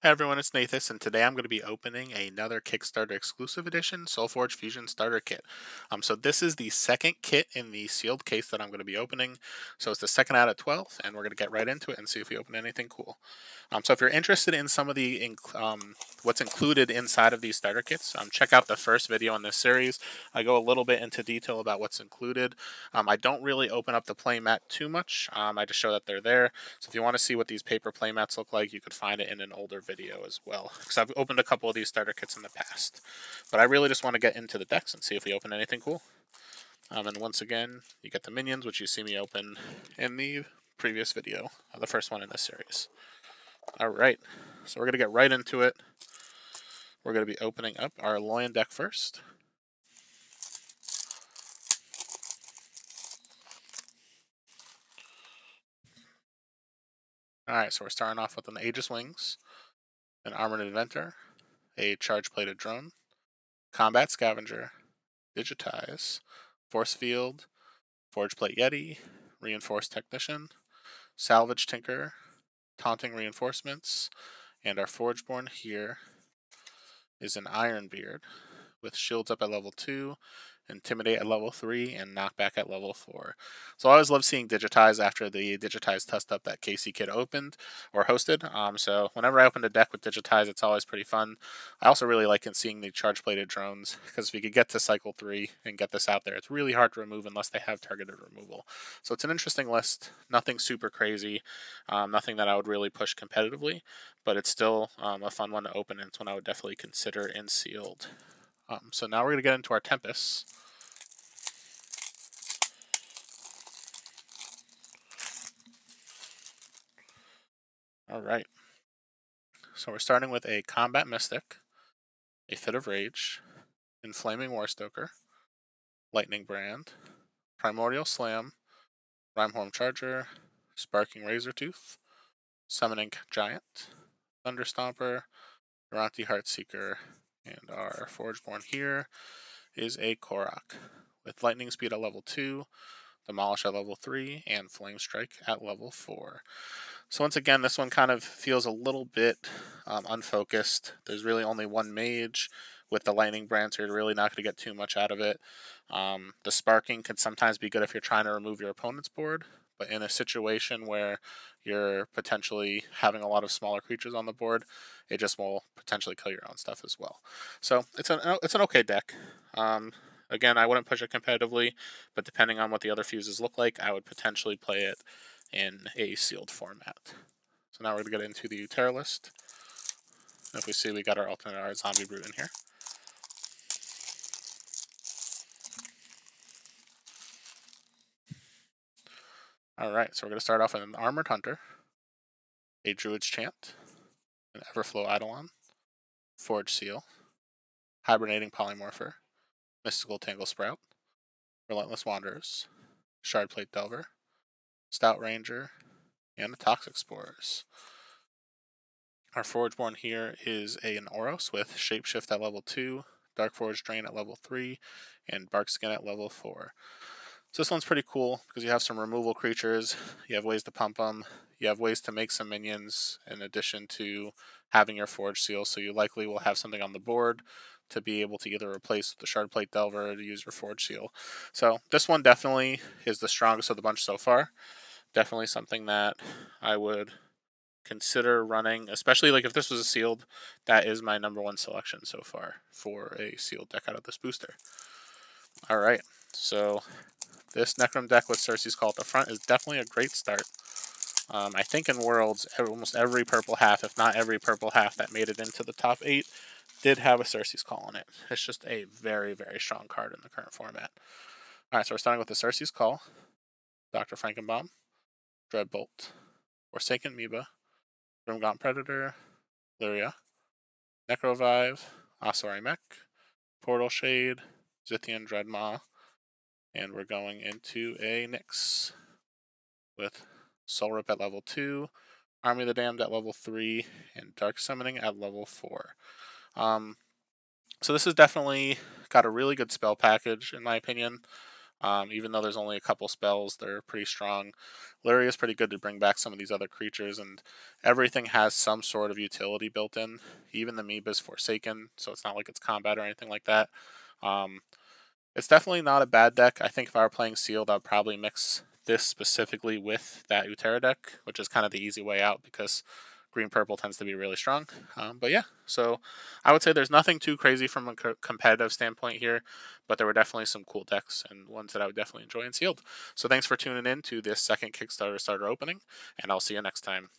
Hey everyone, it's Nathas, and today I'm going to be opening another Kickstarter exclusive edition SolForge Fusion Starter Kit. So this is the second kit in the sealed case that I'm going to be opening. So it's the second out of 12, and we're going to get right into it and see if we open anything cool. So if you're interested in some of the what's included inside of these starter kits, check out the first video in this series. I go a little bit into detail about what's included. I don't really open up the playmat too much. I just show that they're there. So if you want to see what these paper playmats look like, you could find it in an older video as well, because I've opened a couple of these starter kits in the past. But I really just want to get into the decks and see if we open anything cool. And once again, you get the minions, which you see me open in the previous video, the first one in this series. Alright, so we're going to get right into it. We're going to be opening up our Loyan deck first. Alright, so we're starting off with an Aegis Wings, an Armored Inventor, a Charge-Plated Drone, Combat Scavenger, Digitize, Force Field, Forge Plate Yeti, Reinforced Technician, Salvage Tinker, Taunting Reinforcements, and our Forgeborn here is an Ironbeard with shields up at level 2, Intimidate at level 3, and Knockback at level 4. So I always love seeing Digitize after the Digitize test up that Casey Kid opened or hosted. So whenever I open a deck with Digitize, it's always pretty fun. I also really like seeing the charge plated drones, because if we could get to cycle 3 and get this out there, it's really hard to remove unless they have targeted removal. So it's an interesting list. Nothing super crazy, nothing that I would really push competitively, but it's still a fun one to open, and it's one I would definitely consider in sealed. So now we're going to get into our Tempests. Alright, so we're starting with a Combat Mystic, a Fit of Rage, Inflaming Warstoker, Lightning Brand, Primordial Slam, Rhymehorn Charger, Sparking Razortooth, Summoning Giant, Thunder Stomper, Duranti Heartseeker, and our Forgeborn here is a Korok with Lightning Speed at level 2, Demolish at level 3, and Flame Strike at level 4. So once again, this one kind of feels a little bit unfocused. There's really only one mage with the Lightning Brand, so you're really not going to get too much out of it. The Sparking can sometimes be good if you're trying to remove your opponent's board, but in a situation where you're potentially having a lot of smaller creatures on the board, it just will potentially kill your own stuff as well. So it's an okay deck. Again, I wouldn't push it competitively, but depending on what the other fuses look like, I would potentially play it in a sealed format. So now we're going to get into the Terra list. If we see, we got our alternate art Zombie Brute in here. Alright, so we're going to start off with an Armored Hunter, a Druid's Chant, an Everflow Eidolon, Forge Seal, Hibernating Polymorpher, Mystical Tangle Sprout, Relentless Wanderers, Shardplate Delver, Stout Ranger, and the Toxic Spores. Our Forgeborn here is an Oros with Shapeshift at level 2, Dark Forge Drain at level 3, and Bark Skin at level 4. So this one's pretty cool because you have some removal creatures, you have ways to pump them, you have ways to make some minions in addition to having your Forge Seal, so you likely will have something on the board to be able to either replace the Shardplate Delver or to use your Forge Seal. So this one definitely is the strongest of the bunch so far. Definitely something that I would consider running, especially like if this was a sealed. That is my number one selection so far for a sealed deck out of this booster. Alright, so this Necrom deck with Cersei's Call at the front is definitely a great start. I think in Worlds, almost every purple half, if not every purple half that made it into the top 8, did have a Cersei's Call on it. It's just a very, very strong card in the current format. Alright, so we're starting with the Cersei's Call, Dr. Frankenbaum, Dreadbolt, Forsaken Amoeba, Grimgaunt Predator, Lyria, Necrovive, Osari Mech, Portal Shade, Zithian Dreadmaw, and we're going into a Nyx with Soul Rip at level 2, Army of the Damned at level 3, and Dark Summoning at level 4. So this has definitely got a really good spell package, in my opinion. Even though there's only a couple spells, they're pretty strong. Lyria is pretty good to bring back some of these other creatures, and everything has some sort of utility built in. Even the Amoeba's Forsaken, so it's not like it's combat or anything like that. Um, it's definitely not a bad deck. I think if I were playing Sealed, I'd probably mix this specifically with that Utera deck, which is kind of the easy way out because green-purple tends to be really strong. But yeah, so I would say there's nothing too crazy from a competitive standpoint here, but there were definitely some cool decks and ones that I would definitely enjoy in Sealed. So thanks for tuning in to this second Kickstarter starter opening, and I'll see you next time.